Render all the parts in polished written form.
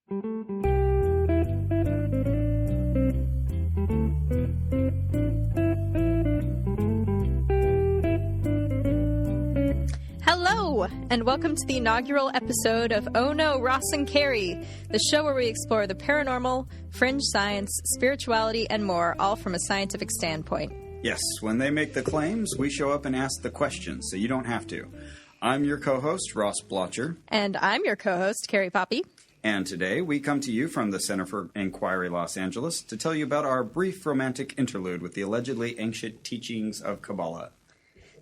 Hello, and welcome to the inaugural episode of Oh No, Ross and Carrie, the show where we explore the paranormal, fringe science, spirituality, and more, all from a scientific standpoint. Yes, when they make the claims, we show up and ask the questions, so you don't have to. I'm your co-host, Ross Blotcher. And I'm your co-host, Carrie Poppy. And today we come to you from the Center for Inquiry Los Angeles to tell you about our brief romantic interlude with the allegedly ancient teachings of Kabbalah.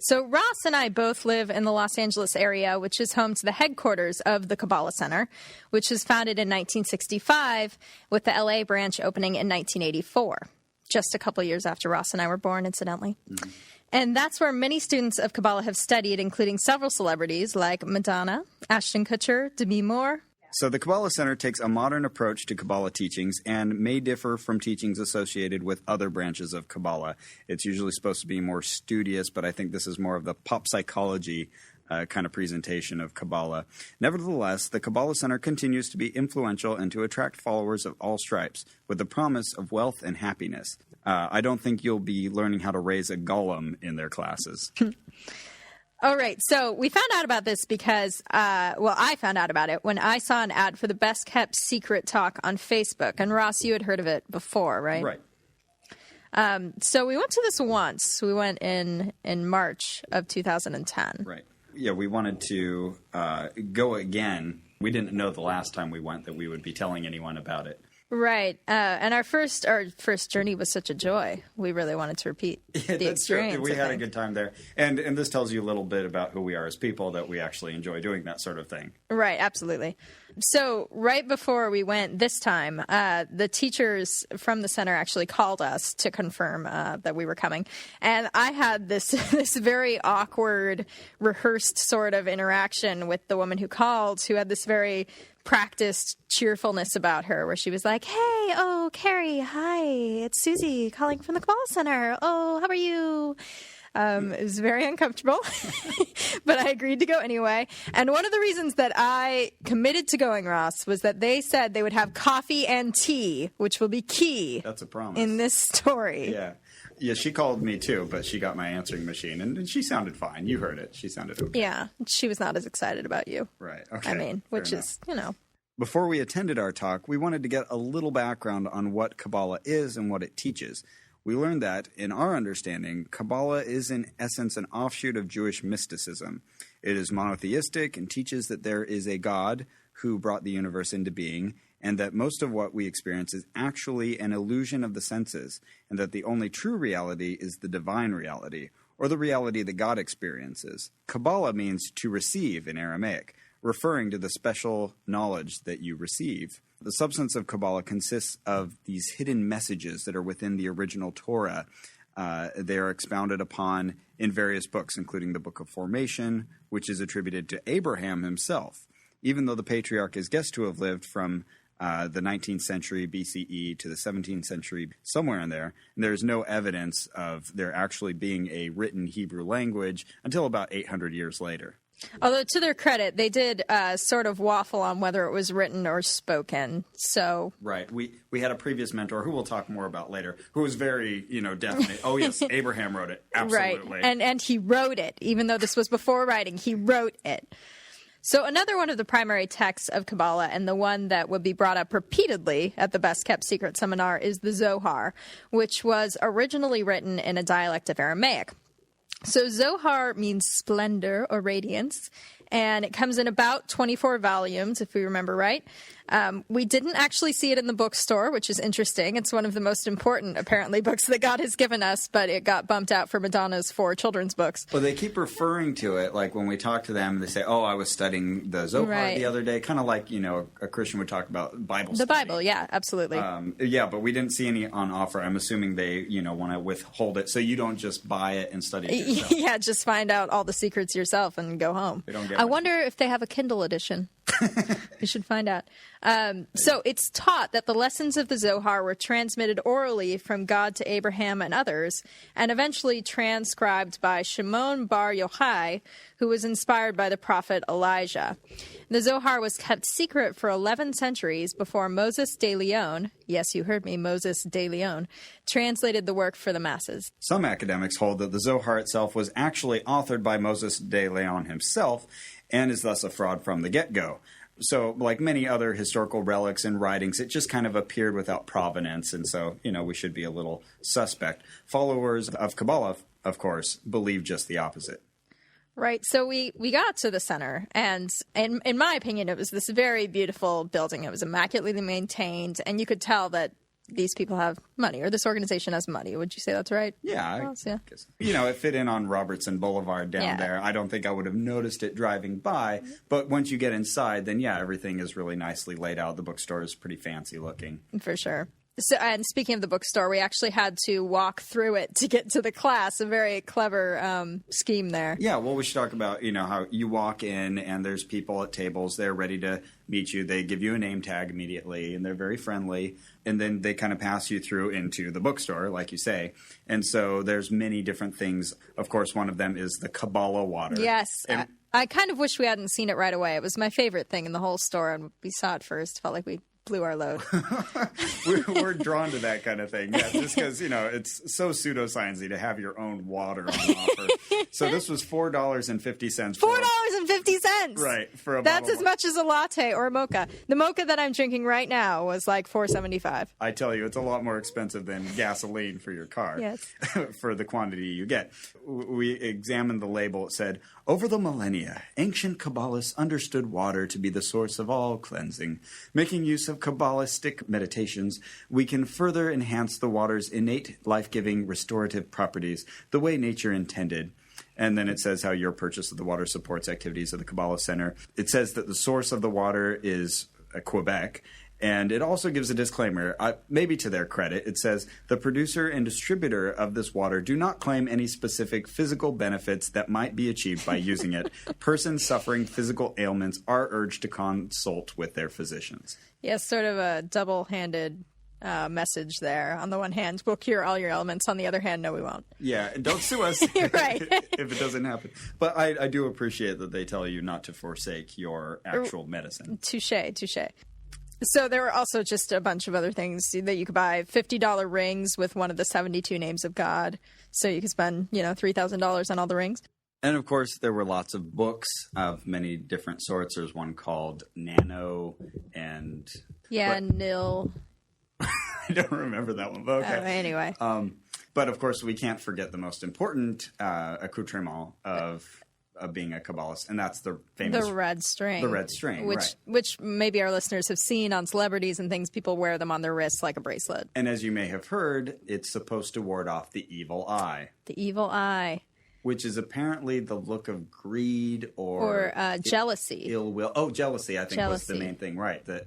So Ross and I both live in the Los Angeles area, which is home to the headquarters of the Kabbalah Center, which was founded in 1965 with the LA branch opening in 1984, just a couple years after Ross and I were born, incidentally. Mm-hmm. And that's where many students of Kabbalah have studied, including several celebrities like Madonna, Ashton Kutcher, Demi Moore. So the Kabbalah Center takes a modern approach to Kabbalah teachings and may differ from teachings associated with other branches of Kabbalah. It's usually supposed to be more studious, but I think this is more of the pop psychology kind of presentation of Kabbalah. Nevertheless, the Kabbalah Center continues to be influential and to attract followers of all stripes with the promise of wealth and happiness. I don't think you'll be learning how to raise a golem in their classes. All right, so we found out about this because, I found out about it when I saw an ad for the Best Kept Secret Talk on Facebook. And Ross, you had heard of it before, right? Right. So we went to this once. We went in March of 2010. Right. Yeah, we wanted to go again. We didn't know the last time we went that we would be telling anyone about it. Right. And our first journey was such a joy. We really wanted to repeat the experience. True. We had a good time there. And this tells you a little bit about who we are as people, that we actually enjoy doing that sort of thing. Right. Absolutely. So right before we went this time, the teachers from the center actually called us to confirm that we were coming. And I had this very awkward, rehearsed sort of interaction with the woman who called, who had this very practiced cheerfulness about her, where she was like, "Hey, oh, Carrie, hi, it's Susie calling from the Kabbalah Center. Oh, how are you?" It was very uncomfortable, but I agreed to go anyway. And one of the reasons that I committed to going, Ross, was that they said they would have coffee and tea, which will be key. That's a promise. In this story. Yeah. Yeah, she called me too, but she got my answering machine, and she sounded fine. You heard it. She sounded okay. Yeah, she was not as excited about you. Right, okay. I mean, which is, Before we attended our talk, we wanted to get a little background on what Kabbalah is and what it teaches. We learned that, in our understanding, Kabbalah is in essence an offshoot of Jewish mysticism. It is monotheistic and teaches that there is a God who brought the universe into being, and that most of what we experience is actually an illusion of the senses, and that the only true reality is the divine reality, or the reality that God experiences. Kabbalah means to receive in Aramaic, referring to the special knowledge that you receive. The substance of Kabbalah consists of these hidden messages that are within the original Torah. They are expounded upon in various books, including the Book of Formation, which is attributed to Abraham himself, even though the patriarch is guessed to have lived from the 19th century BCE to the 17th century, somewhere in there. And there's no evidence of there actually being a written Hebrew language until about 800 years later. Although, to their credit, they did sort of waffle on whether it was written or spoken. So right. We had a previous mentor, who we'll talk more about later, who was very, definite. Oh, yes, Abraham wrote it. Absolutely. Right. And he wrote it. Even though this was before writing, he wrote it. So another one of the primary texts of Kabbalah, and the one that would be brought up repeatedly at the Best Kept Secret seminar, is the Zohar, which was originally written in a dialect of Aramaic. So Zohar means splendor or radiance, and it comes in about 24 volumes, if we remember right. We didn't actually see it in the bookstore, which is interesting. It's one of the most important, apparently, books that God has given us, but it got bumped out for Madonna's 4 children's books. Well, they keep referring to it, like when we talk to them, they say, oh, I was studying the Zohar the other day, kind of like, a Christian would talk about Bible study. The Bible, yeah, absolutely. Yeah, but we didn't see any on offer. I'm assuming they, want to withhold it, so you don't just buy it and study it yourself. Yeah, just find out all the secrets yourself and go home. They don't get I wonder if they have a Kindle edition. We should find out. So it's taught that the lessons of the Zohar were transmitted orally from God to Abraham and others, and eventually transcribed by Shimon bar Yochai, who was inspired by the prophet Elijah. The Zohar was kept secret for 11 centuries before Moses de Leon, yes, you heard me, Moses de Leon, translated the work for the masses. Some academics hold that the Zohar itself was actually authored by Moses de Leon himself, and is thus a fraud from the get-go. So, like many other historical relics and writings, it just kind of appeared without provenance, and so, we should be a little suspect. Followers of Kabbalah, of course, believe just the opposite. Right. So we got to the center, and in my opinion, it was this very beautiful building. It was immaculately maintained, and you could tell that these people have money, or this organization has money. Would you say that's right? Yeah. I guess. It fit in on Robertson Boulevard down there. I don't think I would have noticed it driving by, but once you get inside, then everything is really nicely laid out. The bookstore is pretty fancy looking. For sure. So, and speaking of the bookstore, we actually had to walk through it to get to the class. A very clever scheme there. Yeah, well, we should talk about, how you walk in and there's people at tables. They're ready to meet you. They give you a name tag immediately, and they're very friendly. And then they kind of pass you through into the bookstore, like you say. And so there's many different things. Of course, one of them is the Kabbalah water. Yes. I kind of wish we hadn't seen it right away. It was my favorite thing in the whole store, and we saw it first. Felt like we blew our load. We're drawn to that kind of thing, just because it's so pseudoscience-y to have your own water on offer. So this was $4.50. $4.50, right? For a that's as much as a latte or a mocha. The mocha that I'm drinking right now was like $4.75. I tell you, it's a lot more expensive than gasoline for your car. Yes. For the quantity you get. We examined the label. It said, "Over the millennia, ancient Kabbalists understood water to be the source of all cleansing. Making use of Kabbalistic meditations, we can further enhance the water's innate, life-giving, restorative properties the way nature intended." And then it says how your purchase of the water supports activities of the Kabbalah Center. It says that the source of the water is Quebec. And it also gives a disclaimer, maybe to their credit. It says, "The producer and distributor of this water do not claim any specific physical benefits that might be achieved by using it. Persons suffering physical ailments are urged to consult with their physicians." Yes, sort of a double-handed message there. On the one hand, we'll cure all your ailments. On the other hand, no, we won't. Yeah, and don't sue us right. if it doesn't happen. But I do appreciate that they tell you not to forsake your actual medicine. Touche. So there were also just a bunch of other things that you could buy. $50 rings with one of the 72 names of God. So you could spend, $3,000 on all the rings. And, of course, there were lots of books of many different sorts. There's one called Nano and... Yeah, Nil. I don't remember that one, but okay. Anyway. But, of course, we can't forget the most important accoutrement of being a Kabbalist, and that's the famous... The red string. The red string, right. Which maybe our listeners have seen on celebrities and things. People wear them on their wrists like a bracelet. And as you may have heard, it's supposed to ward off the evil eye. The evil eye. Which is apparently the look of greed or jealousy. Ill will. Oh, jealousy, I think, was the main thing, right. That,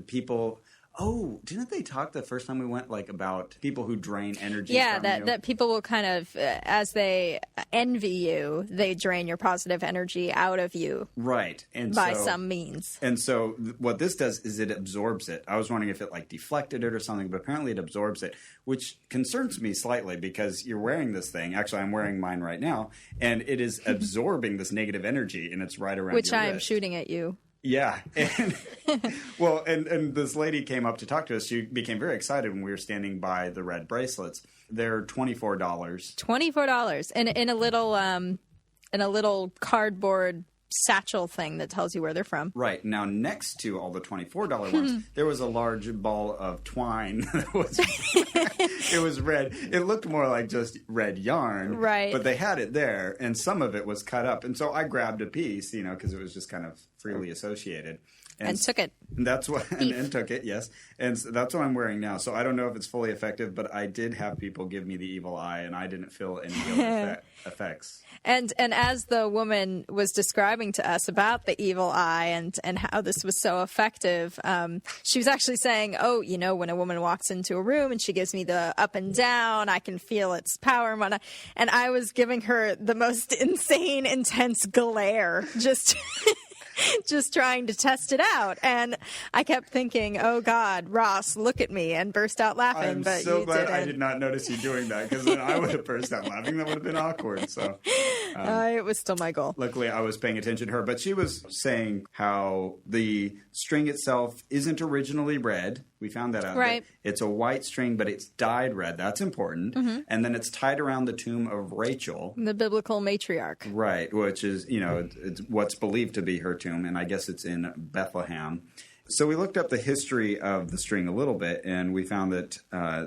people... Oh, didn't they talk the first time we went, about people who drain energy from you? That people will kind of, as they envy you, they drain your positive energy out of you. Right. And by some means. And so what this does is it absorbs it. I was wondering if it, deflected it or something, but apparently it absorbs it, which concerns me slightly because you're wearing this thing. Actually, I'm wearing mine right now, and it is absorbing this negative energy, and it's right around which your I am wrist. shooting at you. Yeah. And, well, and this lady came up to talk to us. She became very excited when we were standing by the red bracelets. They're $24. $24 in a little cardboard satchel thing that tells you where they're from. Right. Now, next to all the $24 ones, there was a large ball of twine. It was red. It looked more like just red yarn. Right. But they had it there, and some of it was cut up. And so I grabbed a piece, because it was just kind of freely associated. And took it. And that's what and took it, yes. And so that's what I'm wearing now. So I don't know if it's fully effective, but I did have people give me the evil eye, and I didn't feel any ill effects. And as the woman was describing to us about the evil eye and how this was so effective, she was actually saying, when a woman walks into a room and she gives me the up and down, I can feel its power and whatnot. And I was giving her the most insane, intense glare, just... just trying to test it out. And I kept thinking, oh, God, Ross, look at me, and burst out laughing. I'm but so you glad didn't. I did not notice you doing that, because then I would have burst out laughing. That would have been awkward. So It was still my goal. luckily I was paying attention to her. But she was saying how the string itself isn't originally red. We found that out. Right. It's a white string, but it's dyed red. That's important. And then it's tied around the tomb of Rachel. The biblical matriarch. Right, which is, it's what's believed to be her tomb, and I guess it's in Bethlehem. So we looked up the history of the string a little bit, and we found that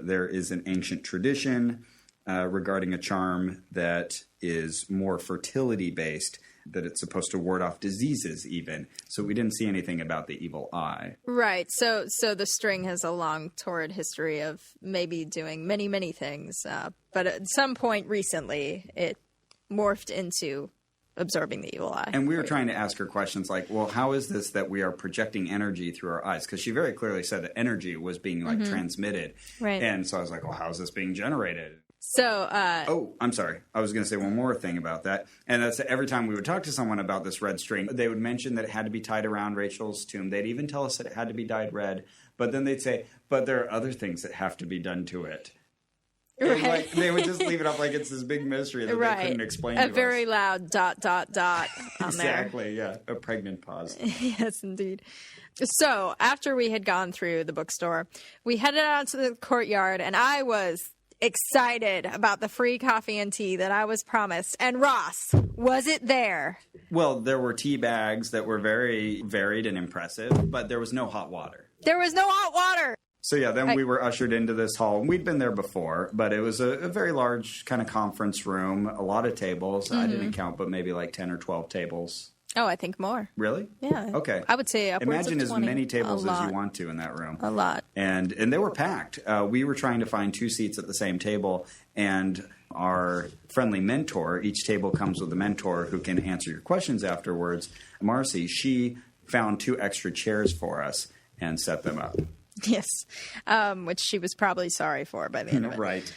there is an ancient tradition regarding a charm that is more fertility-based, that it's supposed to ward off diseases even. So we didn't see anything about the evil eye. Right. So the string has a long, torrid history of maybe doing many, many things. But at some point recently, it morphed into absorbing the evil eye. And we were trying to ask her questions like, well, how is this that we are projecting energy through our eyes? Because she very clearly said that energy was being transmitted. Right. And so I was like, well, how is this being generated? So, Oh, I'm sorry. I was going to say one more thing about that. And that's every time we would talk to someone about this red string, they would mention that it had to be tied around Rachel's tomb. They'd even tell us that it had to be dyed red. But then they'd say, but there are other things that have to be done to it. right. Like, they would just leave it up like it's this big mystery that they couldn't explain to us. A very loud ... on there. Exactly, yeah. A pregnant pause. Yes, indeed. So, after we had gone through the bookstore, we headed out to the courtyard, and I was excited about the free coffee and tea that I was promised. And Ross, was it there? Well, there were tea bags that were very varied and impressive, but there was no hot water. There was no hot water. So yeah, then we were ushered into this hall. We'd been there before, but it was a very large kind of conference room, a lot of tables. I didn't count, but maybe like 10 or 12 tables. Oh, I think more. Really? Yeah. Okay. I would say upwards Imagine of as 20. many tables A as you lot. want to in that room. A lot. And they were packed. We were trying to find 2 seats at the same table, and our friendly mentor, each table comes with a mentor who can answer your questions afterwards. Marcy, she found 2 extra chairs for us and set them up. Yes. Which she was probably sorry for by the end of it. Right.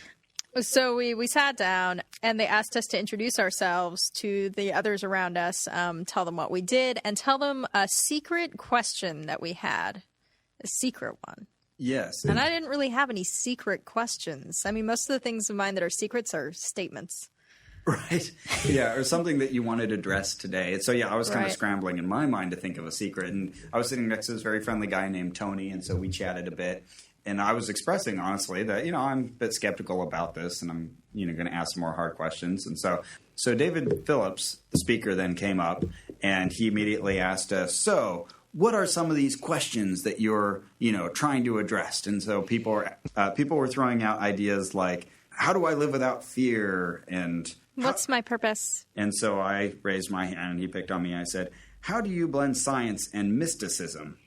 So we sat down, and they asked us to introduce ourselves to the others around us, tell them what we did, and tell them a secret question that we had. A secret one. Yes. And I didn't really have any secret questions. I mean, most of the things of mine that are secrets are statements. Right. Yeah, or something that you wanted addressed today. So, yeah, I was kind of Right. scrambling in my mind to think of a secret. And I was sitting next to this very friendly guy named Tony, and so we chatted a bit. And I was expressing, honestly, that, I'm a bit skeptical about this, and I'm, going to ask some more hard questions. And so David Phillips, the speaker, then came up, and he immediately asked us, so what are some of these questions that you're, trying to address? And so people were throwing out ideas like, how do I live without fear? And What's my purpose? And so I raised my hand, and he picked on me. I said, how do you blend science and mysticism?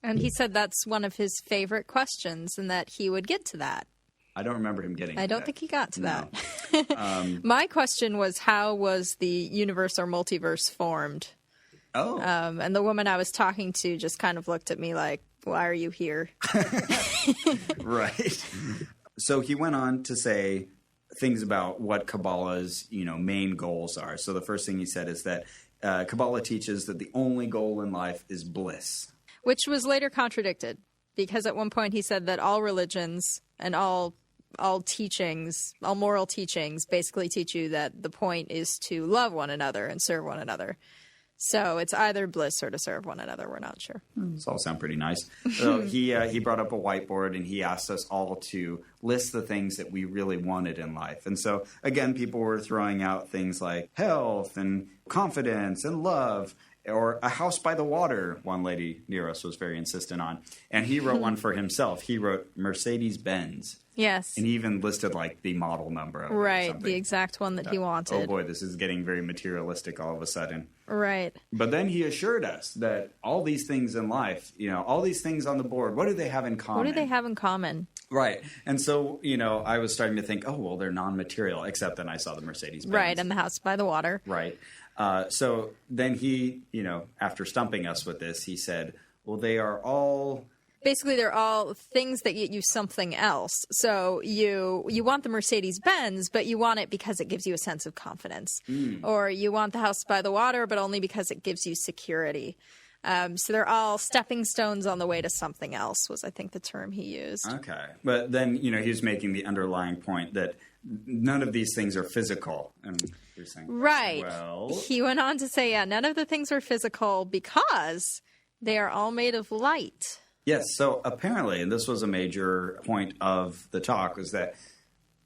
And he said that's one of his favorite questions and that he would get to that. I don't remember him getting to I don't that. think he got to No. that. My question was, how was the universe or multiverse formed? Oh. And the woman I was talking to just kind of looked at me like, why are you here? Right. So he went on to say things about what Kabbalah's, main goals are. So the first thing he said is that Kabbalah teaches that the only goal in life is bliss. Which was later contradicted, because at one point he said that all religions and all teachings, all moral teachings, basically teach you that the point is to love one another and serve one another. So it's either bliss or to serve one another. We're not sure. Those all sound pretty nice. So he brought up a whiteboard, and he asked us all to list the things that we really wanted in life. And so, again, people were throwing out things like health and confidence and love, or a house by the water, one lady near us was very insistent on. And he wrote one for himself. He wrote Mercedes-Benz. Yes. And he even listed, like, the model number of it or Right, something. the exact one that he wanted. Oh, boy, this is getting very materialistic all of a sudden. Right. But then he assured us that all these things in life, all these things on the board, what do they have in common? What do they have in common? Right. And so, I was starting to think, oh, well, they're non-material, except then I saw the Mercedes-Benz. Right, and the house by the water. Right. So then he, after stumping us with this, he said, well, they are all basically they're all things that get you something else. So you want the Mercedes-Benz, but you want it because it gives you a sense of confidence. Or you want the house by the water, but only because it gives you security. So they're all stepping stones on the way to something else was, I think, the term he used. Okay. But then, he was making the underlying point that none of these things are physical. And you're saying, right. Well, he went on to say, none of the things are physical because they are all made of light. Yes. So apparently, and this was a major point of the talk, was that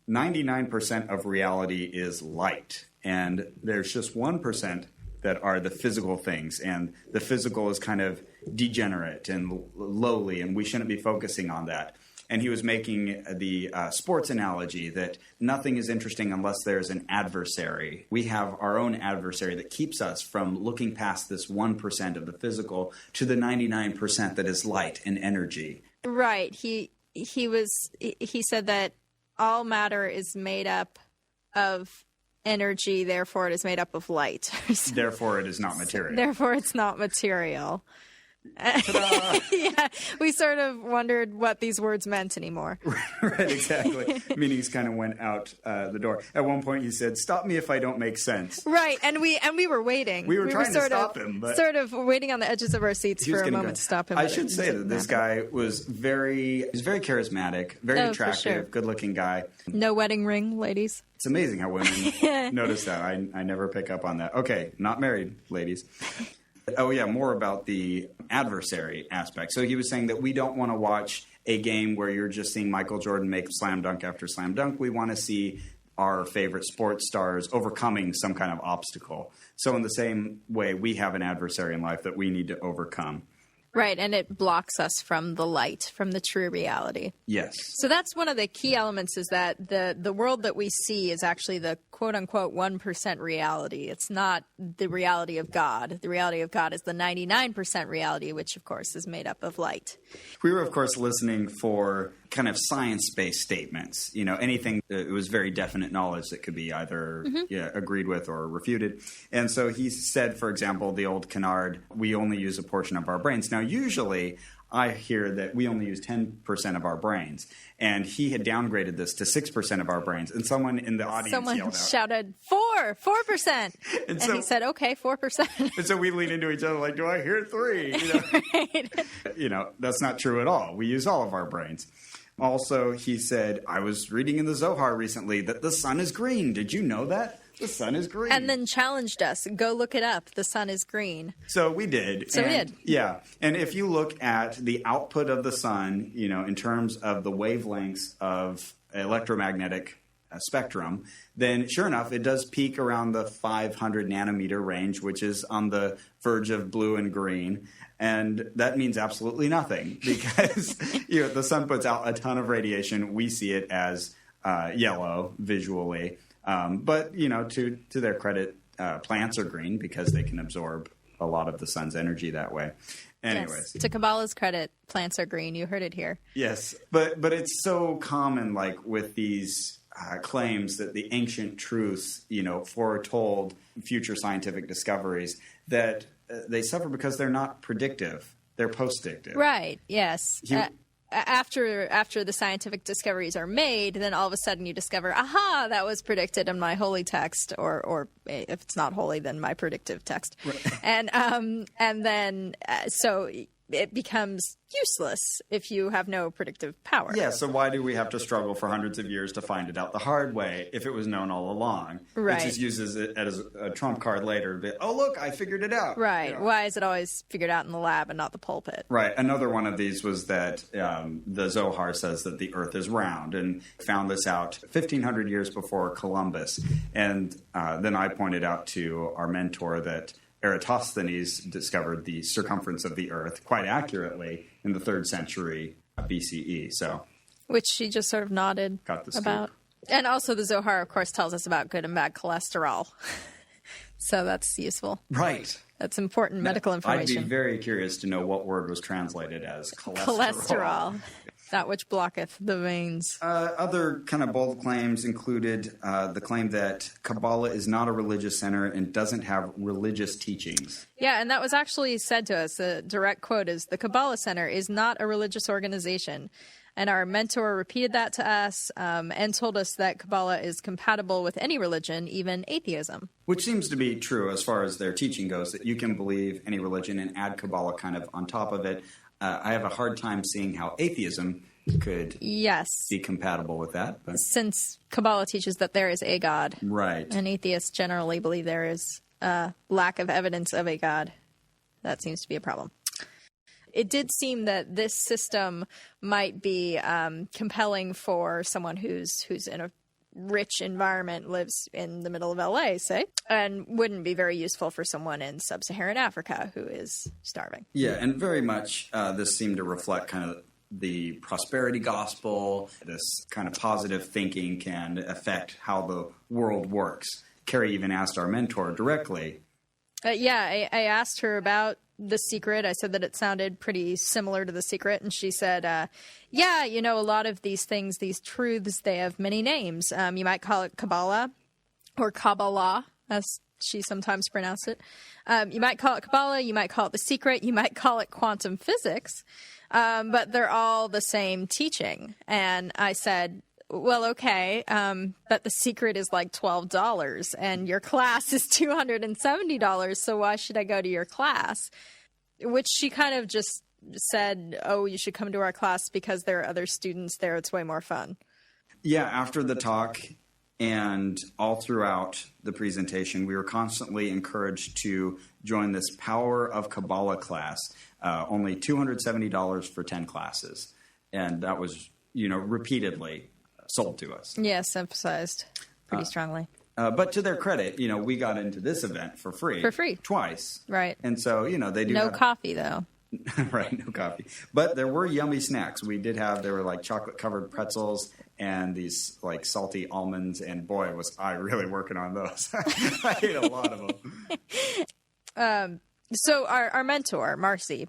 99% of reality is light. And there's just 1% that are the physical things. And the physical is kind of degenerate and lowly, and we shouldn't be focusing on that. And he was making the sports analogy that nothing is interesting unless there's an adversary. We have our own adversary that keeps us from looking past this 1% of the physical to the 99% that is light and energy. Right. He said that all matter is made up of energy, therefore it is made up of light. Therefore it is not material. Therefore it's not material. Yeah, we sort of wondered what these words meant anymore. Right, exactly. Meanings kind of went out the door. At one point he said, "Stop me if I don't make sense." Right, and we were waiting. We were trying to stop him, but sort of waiting on the edges of our seats for a moment to stop him. I should say that this guy was very charismatic, very attractive, sure. Good-looking guy. No wedding ring, ladies. It's amazing how women notice that. I never pick up on that. Okay, not married, ladies. Oh, yeah, more about the adversary aspect. So he was saying that we don't want to watch a game where you're just seeing Michael Jordan make slam dunk after slam dunk. We want to see our favorite sports stars overcoming some kind of obstacle. So in the same way, we have an adversary in life that we need to overcome. Right, and it blocks us from the light, from the true reality. Yes. So that's one of the key elements, is that the world that we see is actually the quote-unquote 1% reality. It's not the reality of God. The reality of God is the 99% reality, which, of course, is made up of light. We were, of course, listening for kind of science-based statements. Anything that was very definite knowledge that could be either agreed with or refuted. And so he said, for example, the old canard, we only use a portion of our brains. Now, usually I hear that we only use 10% of our brains. And he had downgraded this to 6% of our brains. And someone in the audience yelled out, shouted, 4%. And he said, okay, 4%. And so we lean into each other like, do I hear 3? Right. That's not true at all. We use all of our brains. Also, he said, I was reading in the Zohar recently that the sun is green. Did you know that? The sun is green. And then challenged us. Go look it up. The sun is green. So we did. We did. Yeah. And if you look at the output of the sun, in terms of the wavelengths of electromagnetic spectrum, then sure enough, it does peak around the 500 nanometer range, which is on the verge of blue and green. And that means absolutely nothing because the sun puts out a ton of radiation. We see it as yellow visually. But to their credit, plants are green because they can absorb a lot of the sun's energy that way. Anyways. Yes. To Kabbalah's credit, plants are green. You heard it here. Yes. But it's so common, like with these claims that the ancient truths, foretold future scientific discoveries, that they suffer because they're not predictive. They're post-dictive. Right. Yes. After the scientific discoveries are made, then all of a sudden you discover, aha, that was predicted in my holy text, or if it's not holy, then my predictive text. Right. And then so it becomes useless if you have no predictive power. Yeah, so why do we have to struggle for hundreds of years to find it out the hard way if it was known all along? Right. It just uses it as a trump card later. But, oh, look, I figured it out. Right. Why is it always figured out in the lab and not the pulpit? Right. Another one of these was that the Zohar says that the earth is round, and found this out 1,500 years before Columbus. And then I pointed out to our mentor that Eratosthenes discovered the circumference of the earth quite accurately in the 3rd century BCE. So, which she just sort of nodded about. And also the Zohar, of course, tells us about good and bad cholesterol. So that's useful. Right. That's important medical information. I'd be very curious to know what word was translated as Cholesterol. That which blocketh the veins. Other kind of bold claims included the claim that Kabbalah is not a religious center and doesn't have religious teachings. Yeah, and that was actually said to us. The direct quote is, "The Kabbalah Center is not a religious organization." And our mentor repeated that to us and told us that Kabbalah is compatible with any religion, even atheism. Which seems to be true as far as their teaching goes, that you can believe any religion and add Kabbalah kind of on top of it. I have a hard time seeing how atheism could be compatible with that. But since Kabbalah teaches that there is a God. Right. And atheists generally believe there is a lack of evidence of a God. That seems to be a problem. It did seem that this system might be compelling for someone who's in a rich environment, lives in the middle of LA, say, and wouldn't be very useful for someone in sub-Saharan Africa who is starving. Yeah, and very much this seemed to reflect kind of the prosperity gospel. This kind of positive thinking can affect how the world works. Carrie even asked our mentor directly. I asked her about The Secret. I said that it sounded pretty similar to The Secret, and she said, a lot of these things, these truths, they have many names. You might call it Kabbalah or Kabbalah, as she sometimes pronounced it. You might call it Kabbalah, you might call it The Secret, you might call it quantum physics, but they're all the same teaching. And I said, well, okay, but The Secret is like $12 and your class is $270, so why should I go to your class? Which she kind of just said, oh, you should come to our class because there are other students there. It's way more fun. Yeah, after the talk and all throughout the presentation, we were constantly encouraged to join this Power of Kabbalah class, only $270 for 10 classes. And that was, repeatedly sold to us. Yes, emphasized pretty strongly. But to their credit, we got into this event for free. For free. Twice. Right. And so, they do No coffee, though. Right, no coffee. But there were yummy snacks. There were like chocolate-covered pretzels and these like salty almonds. And boy, was I really working on those. I ate a lot of them. So our mentor, Marcy,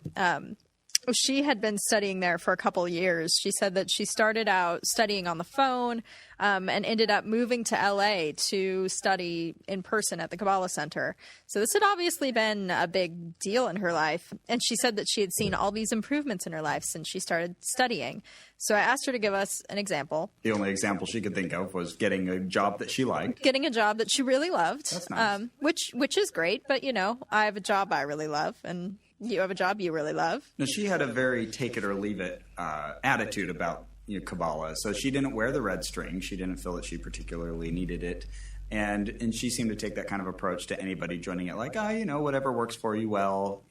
she had been studying there for a couple of years. She said that she started out studying on the phone and ended up moving to LA to study in person at the Kabbalah Center. So this had obviously been a big deal in her life. And she said that she had seen all these improvements in her life since she started studying. So I asked her to give us an example. The only example she could think of was getting a job that she liked. Getting a job that she really loved. That's nice. Which is great. But, I have a job I really love, and you have a job you really love. Now, she had a very take it or leave it attitude about Kabbalah. So she didn't wear the red string. She didn't feel that she particularly needed it. And she seemed to take that kind of approach to anybody joining it, like, whatever works for you well,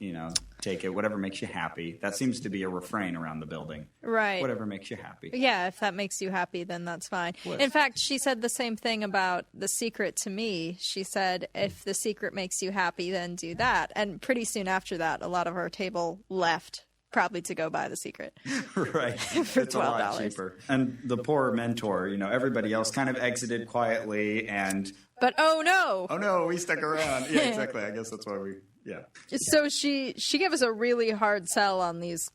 take it, whatever makes you happy. That seems to be a refrain around the building. Right. Whatever makes you happy. Yeah, if that makes you happy, then that's fine. In fact, she said the same thing about The Secret to me. She said, if The Secret makes you happy, then do that. And pretty soon after that, a lot of our table left, probably to go buy The Secret. Right. For it's $12. A lot cheaper. And the poor mentor, everybody else kind of exited quietly and... But oh no! Oh no, we stuck around. Yeah, exactly. I guess that's why So she gave us a really hard sell on these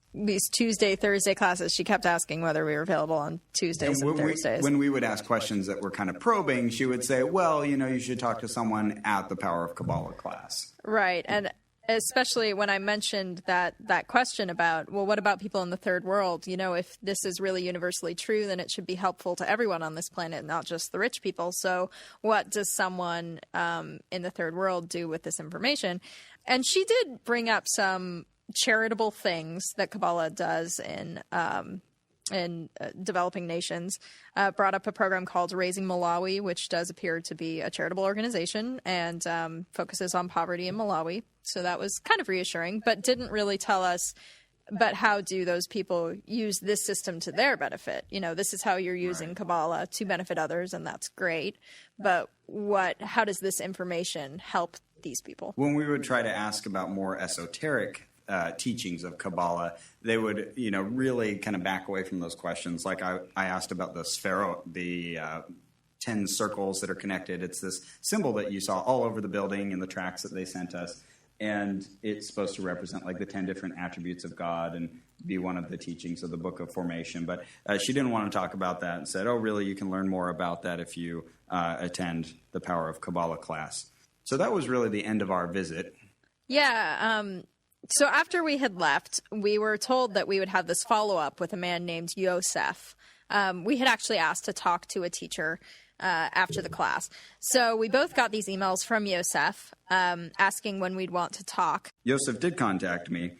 Tuesday, Thursday classes. She kept asking whether we were available on Tuesdays and Thursdays. When we would ask questions that were kind of probing, she would say, well, you should talk to someone at the Power of Kabbalah class. Right. And especially when I mentioned that question about, well, what about people in the third world? If this is really universally true, then it should be helpful to everyone on this planet, not just the rich people. So what does someone in the third world do with this information? And she did bring up some charitable things that Kabbalah does in developing nations. Brought up a program called Raising Malawi, which does appear to be a charitable organization and focuses on poverty in Malawi. So that was kind of reassuring, but didn't really tell us, but how do those people use this system to their benefit? This is how you're using Kabbalah to benefit others, and that's great. But how does this information help these people? When we would try to ask about more esoteric teachings of Kabbalah, they would, really kind of back away from those questions. Like I asked about the 10 circles that are connected. It's this symbol that you saw all over the building in the tracts that they sent us. And it's supposed to represent like the 10 different attributes of God and be one of the teachings of the Book of Formation. But she didn't want to talk about that and said, oh, really, you can learn more about that if you attend the Power of Kabbalah class. So that was really the end of our visit. Yeah. So after we had left, we were told that we would have this follow-up with a man named Yosef. We had actually asked to talk to a teacher after the class. So we both got these emails from Yosef asking when we'd want to talk. Yosef did contact me,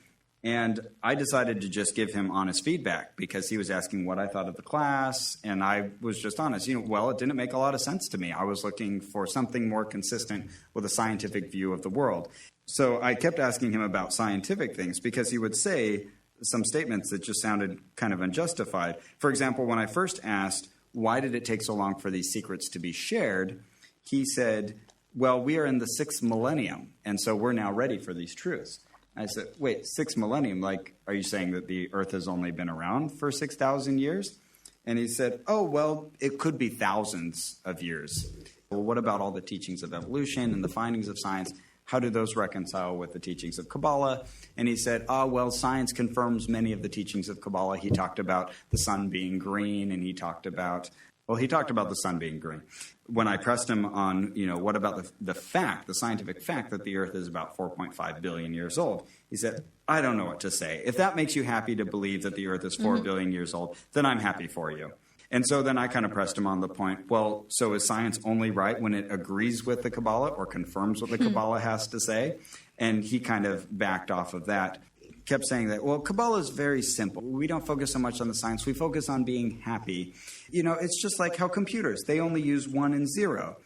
and I decided to just give him honest feedback because he was asking what I thought of the class, and I was just honest. Well, it didn't make a lot of sense to me. I was looking for something more consistent with a scientific view of the world. So I kept asking him about scientific things because he would say some statements that just sounded kind of unjustified. For example, when I first asked, why did it take so long for these secrets to be shared? He said, well, we are in the 6th millennium, and so we're now ready for these truths. I said, wait, 6th millennium? Like, are you saying that the earth has only been around for 6,000 years? And he said, oh, well, it could be thousands of years. Well, what about all the teachings of evolution and the findings of science? How do those reconcile with the teachings of Kabbalah? And he said, well, science confirms many of the teachings of Kabbalah. He talked about the sun being green, and he talked about the sun being green. When I pressed him on, what about the scientific fact that the earth is about 4.5 billion years old, he said, I don't know what to say. If that makes you happy to believe that the earth is 4 billion years old, then I'm happy for you. And so then I kind of pressed him on the point, well, so is science only right when it agrees with the Kabbalah or confirms what the Kabbalah has to say? And he kind of backed off of that, kept saying that, well, Kabbalah is very simple. We don't focus so much on the science. We focus on being happy. It's just like how computers, they only use 1 and 0,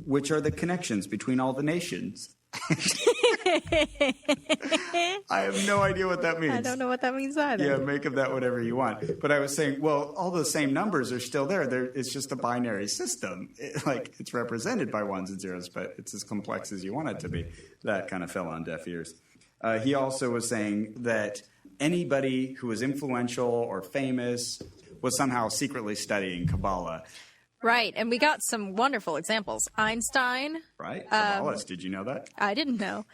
which are the connections between all the nations. I have no idea what that means. I don't know what that means either. Yeah, make of that whatever you want. But I was saying, well, all the same numbers are still there. It's just a binary system. It's represented by 1s and 0s, but it's as complex as you want it to be. That kind of fell on deaf ears. He also was saying that anybody who was influential or famous was somehow secretly studying Kabbalah. Right, and we got some wonderful examples. Einstein. Right, Kabbalist. Did you know that? I didn't know.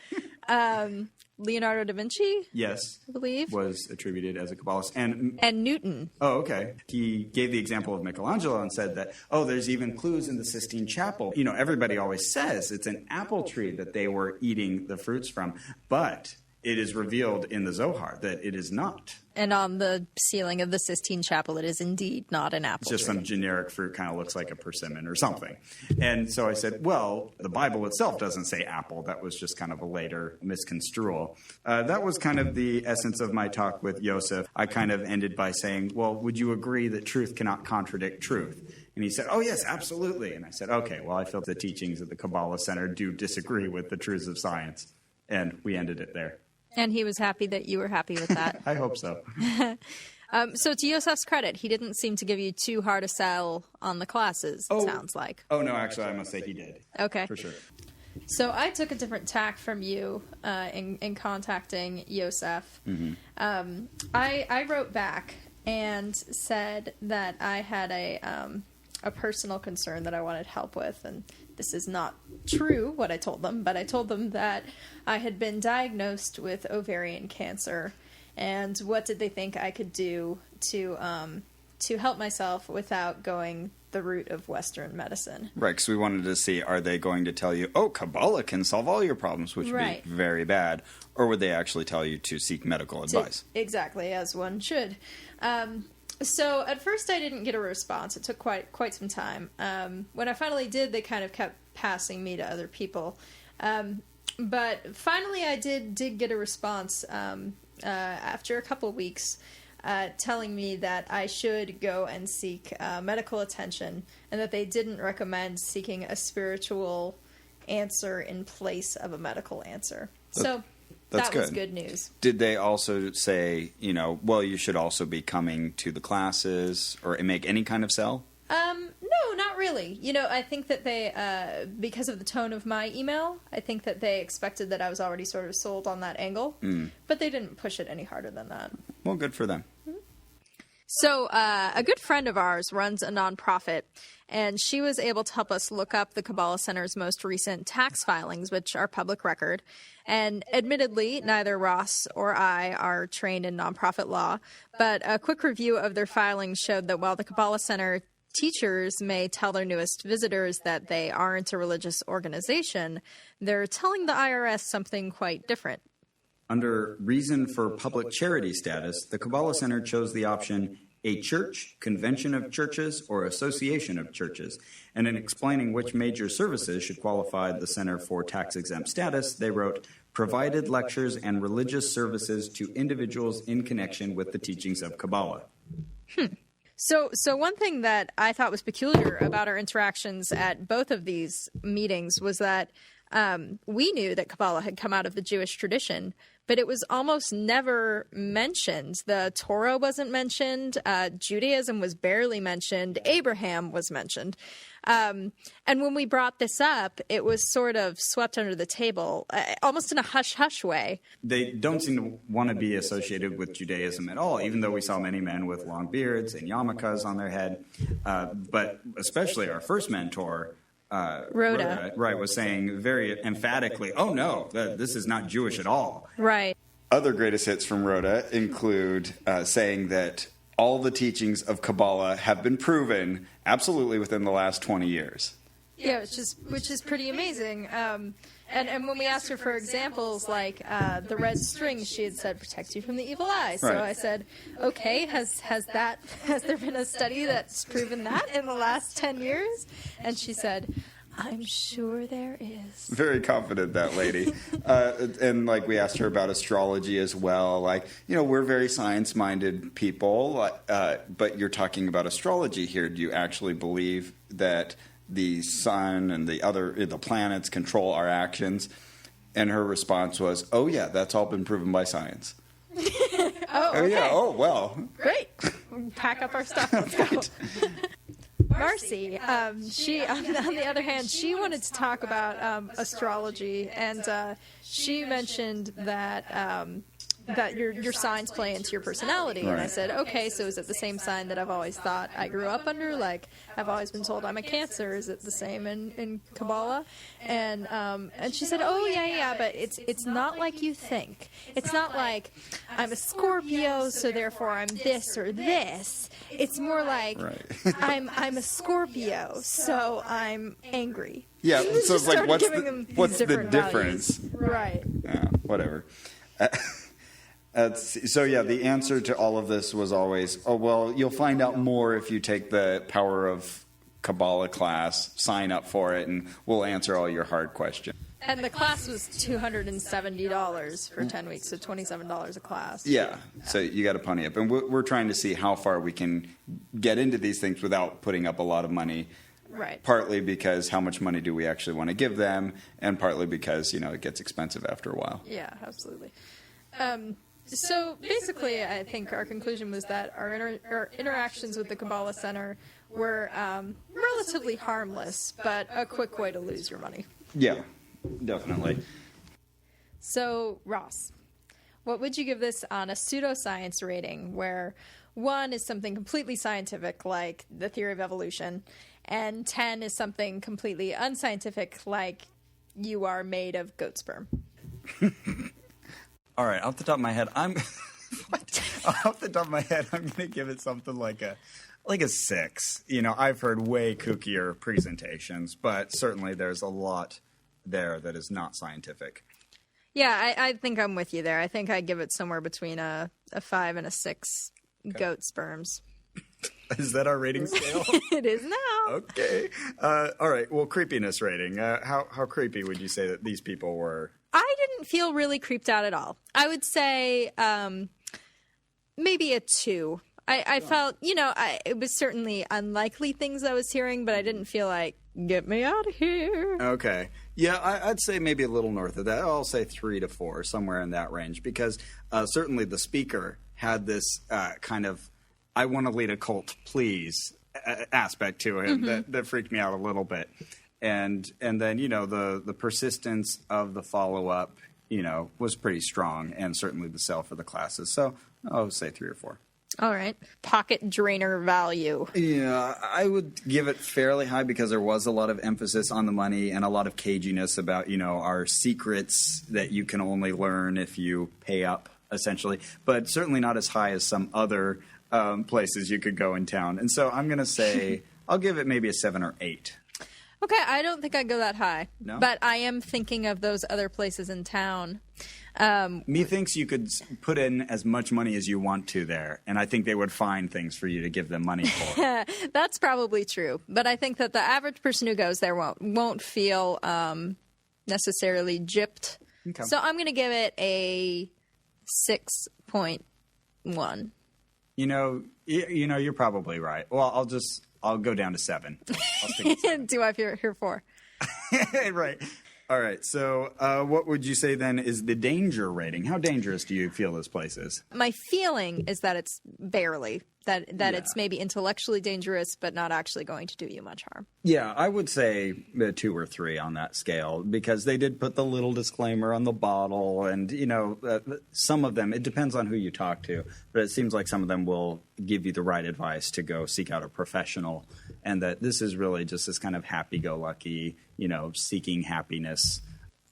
Leonardo da Vinci? Yes. I believe. Was attributed as a Kabbalist. And Newton. Oh, okay. He gave the example of Michelangelo and said that, there's even clues in the Sistine Chapel. Everybody always says it's an apple tree that they were eating the fruits from, but it is revealed in the Zohar that it is not. And on the ceiling of the Sistine Chapel, it is indeed not an apple tree. Just some generic fruit, kind of looks like a persimmon or something. And so I said, well, the Bible itself doesn't say apple. That was just kind of a later misconstrual. That was kind of the essence of my talk with Yosef. I kind of ended by saying, well, would you agree that truth cannot contradict truth? And he said, oh, yes, absolutely. And I said, okay, well, I feel the teachings of the Kabbalah Center do disagree with the truths of science. And we ended it there. And he was happy that you were happy with that. I hope so. So to Yosef's credit, he didn't seem to give you too hard a sell on the classes, it sounds like. Oh, no, actually, I must say he did. Okay. For sure. So I took a different tack from you in contacting Yosef. Mm-hmm. I wrote back and said that I had a personal concern that I wanted help with, and this is not true, what I told them, but I told them that I had been diagnosed with ovarian cancer, and what did they think I could do to help myself without going the route of Western medicine. Right, because we wanted to see, are they going to tell you, Kabbalah can solve all your problems, which would be very bad, or would they actually tell you to seek medical advice? Exactly, as one should. So at first I didn't get a response. It took quite some time. When I finally did, they kind of kept passing me to other people. But finally I did get a response after a couple weeks telling me that I should go and seek medical attention, and that they didn't recommend seeking a spiritual answer in place of a medical answer. That was good news. Did they also say, you should also be coming to the classes or make any kind of sell? No, not really. I think that they, because of the tone of my email, I think that they expected that I was already sort of sold on that angle, but they didn't push it any harder than that. Well, good for them. So a good friend of ours runs a nonprofit, and she was able to help us look up the Kabbalah Center's most recent tax filings, which are public record. And admittedly, neither Ross or I are trained in nonprofit law, but a quick review of their filings showed that while the Kabbalah Center teachers may tell their newest visitors that they aren't a religious organization, they're telling the IRS something quite different. Under reason for public charity status, the Kabbalah Center chose the option a church, convention of churches, or association of churches. And in explaining which major services should qualify the center for tax-exempt status, they wrote, provided lectures and religious services to individuals in connection with the teachings of Kabbalah. So one thing that I thought was peculiar about our interactions at both of these meetings was that we knew that Kabbalah had come out of the Jewish tradition, but it was almost never mentioned. The Torah wasn't mentioned. Judaism was barely mentioned. Abraham was mentioned. And when we brought this up, it was sort of swept under the table, almost in a hush-hush way. They don't seem to want to be associated with Judaism at all, even though we saw many men with long beards and yarmulkes on their head. But especially our first mentor, Rhoda, right, was saying very emphatically, oh no, this is not Jewish at all. Right. Other greatest hits from Rhoda include saying that all the teachings of Kabbalah have been proven absolutely within the last 20 years. Yeah, which is pretty amazing. And when we asked her for examples, like the red string, she had said protects you from the evil eye. So Right. I said, okay, has there been a study that's proven that in the last 10 years? And she said, I'm sure there is. Very confident, that lady. And like we asked her about astrology as well. Like, you know, we're very science-minded people, but you're talking about astrology here. Do you actually believe that the sun and the planets control our actions? And her response was, oh yeah, that's all been proven by science. Oh, okay. Yeah, oh well. Great. Pack up our stuff. Let's go. Marcy, she on the other hand, she wanted to talk about astrology, and she mentioned that your signs play into your personality. Right. And I said, okay, so is it the same sign that I've always thought I grew up under? Like, I've always been told I'm a Cancer. Is it the same in Kabbalah? And she said, oh, yeah, but it's not like you think. It's not like I'm a Scorpio, so therefore I'm this or this. It's more like Right. I'm a Scorpio, so I'm angry. Yeah, She so it's just like, started what's giving them these the different difference? values. Right. Yeah, whatever. So yeah, the answer to all of this was always, oh, well, you'll find out more if you take the Power of Kabbalah class, sign up for it, and we'll answer all your hard questions. And the class was $270 for 10 weeks, so $27 a class. Yeah, so you got to pony up. And we're trying to see how far we can get into these things without putting up a lot of money. Right. Partly because how much money do we actually want to give them, and partly because, you know, it gets expensive after a while. Yeah, absolutely. So basically, I think our conclusion was that our interactions with the Kabbalah Center were relatively harmless, but a quick way to lose your money. Yeah, definitely. So, Ross, what would you give this on a pseudoscience rating, where 1 is something completely scientific, like the theory of evolution, and 10 is something completely unscientific, like you are made of goat sperm? All right, off the top of my head, I'm going to give it something like a 6. You know, I've heard way kookier presentations, but certainly there's a lot there that is not scientific. Yeah, I think I'm with you there. I think I'd give it somewhere between a 5 and a 6 goat sperms. Is that our rating scale? It is now. Okay. All right, well, creepiness rating. How creepy would you say that these people were? I didn't feel really creeped out at all. I would say maybe a 2. I felt, you know, it was certainly unlikely things I was hearing, but I didn't feel like, get me out of here. Okay. Yeah, I'd say maybe a little north of that. I'll say 3 to 4, somewhere in that range, because certainly the speaker had this kind of, I want to lead a cult, please, aspect to him that freaked me out a little bit. And then, you know, the persistence of the follow-up, you know, was pretty strong, and certainly the sell for the classes. So I'll say 3 or 4. All right. Pocket drainer value. Yeah, I would give it fairly high because there was a lot of emphasis on the money and a lot of caginess about, our secrets that you can only learn if you pay up, essentially. But certainly not as high as some other places you could go in town. And so I'm going to say I'll give it maybe a 7 or 8. Okay, I don't think I'd go that high. No? But I am thinking of those other places in town. Methinks you could put in as much money as you want to there, and I think they would find things for you to give them money for. That's probably true. But I think that the average person who goes there won't feel necessarily gypped. Okay. So I'm going to give it a 6.1. You're probably right. Well, I'll go down to 7. I'll stick with 7. Do I hear 4? Right. All right. So what would you say then is the danger rating? How dangerous do you feel this place is? My feeling is that it's barely. That it's maybe intellectually dangerous, but not actually going to do you much harm. Yeah, I would say 2 or 3 on that scale because they did put the little disclaimer on the bottle. And, some of them, it depends on who you talk to, but it seems like some of them will give you the right advice to go seek out a professional and that this is really just this kind of happy-go-lucky, seeking happiness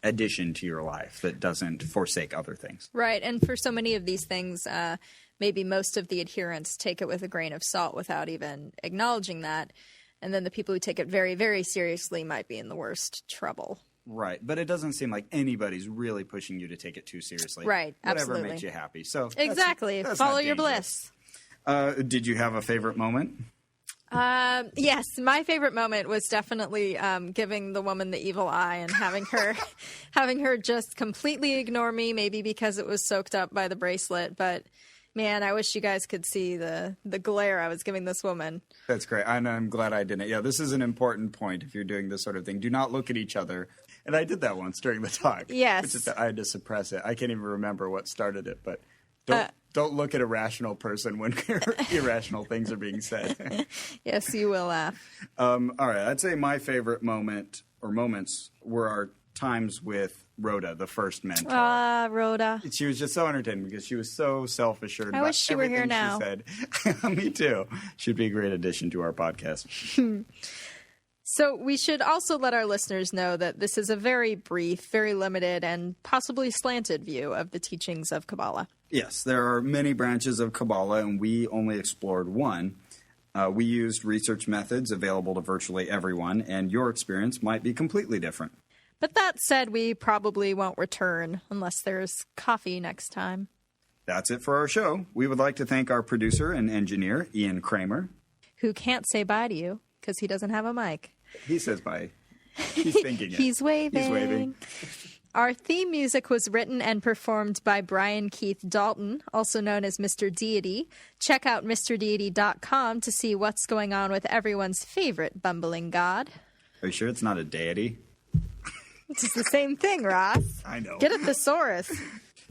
addition to your life that doesn't forsake other things. Right. And for so many of these things, maybe most of the adherents take it with a grain of salt without even acknowledging that. And then the people who take it very, very seriously might be in the worst trouble. Right. But it doesn't seem like anybody's really pushing you to take it too seriously. Right. Whatever Absolutely. makes you happy. So exactly. That's Follow not your dangerous. bliss. Did you have a favorite moment? Yes, my favorite moment was definitely giving the woman the evil eye and having her just completely ignore me, maybe because it was soaked up by the bracelet. But man, I wish you guys could see the glare I was giving this woman. That's great. I'm glad I didn't. Yeah, this is an important point if you're doing this sort of thing. Do not look at each other. And I did that once during the talk. Yes. It's just that I had to suppress it. I can't even remember what started it, but don't look at a rational person when irrational things are being said. Yes, you will laugh. All right. I'd say my favorite moment or moments were our times with Rhoda, the first mentor. Rhoda. She was just so entertaining because she was so self-assured about wish she were here now. She said. Me too. She'd be a great addition to our podcast. So we should also let our listeners know that this is a very brief, very limited, and possibly slanted view of the teachings of Kabbalah. Yes, there are many branches of Kabbalah, and we only explored one. We used research methods available to virtually everyone, and your experience might be completely different. But that said, we probably won't return unless there's coffee next time. That's it for our show. We would like to thank our producer and engineer, Ian Kramer. Who can't say bye to you because he doesn't have a mic. He says bye. He's thinking it. He's waving. He's waving. Our theme music was written and performed by Brian Keith Dalton, also known as Mr. Deity. Check out MrDeity.com to see what's going on with everyone's favorite bumbling god. Are you sure it's not a deity? It's the same thing, Ross. I know. Get a thesaurus.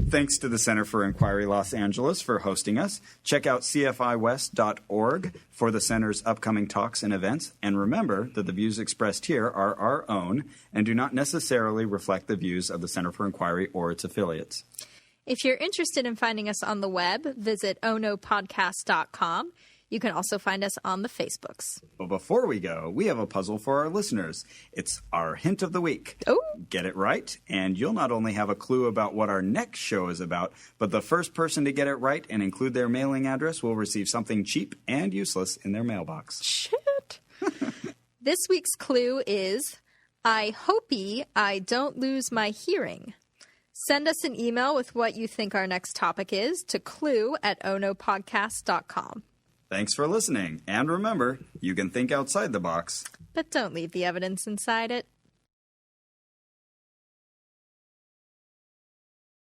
Thanks to the Center for Inquiry Los Angeles for hosting us. Check out cfiwest.org for the center's upcoming talks and events. And remember that the views expressed here are our own and do not necessarily reflect the views of the Center for Inquiry or its affiliates. If you're interested in finding us on the web, visit onopodcast.com. You can also find us on the Facebooks. But before we go, we have a puzzle for our listeners. It's our hint of the week. Oh. Get it right, and you'll not only have a clue about what our next show is about, but the first person to get it right and include their mailing address will receive something cheap and useless in their mailbox. Shit. This week's clue is, I hopey I don't lose my hearing. Send us an email with what you think our next topic is to clue@onopodcast.com. Thanks for listening, and remember, you can think outside the box. But don't leave the evidence inside it.